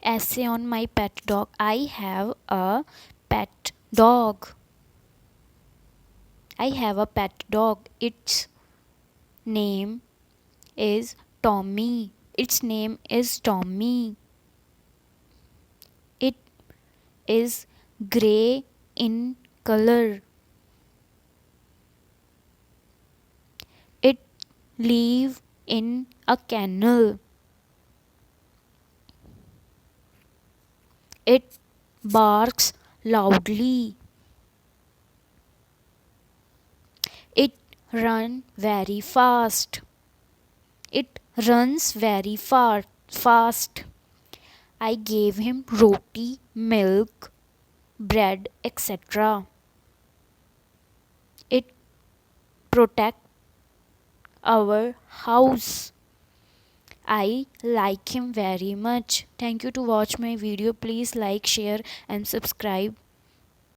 Essay on my pet dog. I have a pet dog. I have a pet dog. Its name is Tommy. Its name is Tommy. It is grey in color. It lives in a kennel. It barks loudly. It runs very fast. It runs very fast. I gave him roti, milk, bread, etc. It protects our house. I like him very much. Thank you to watch my video. Please like, share and subscribe.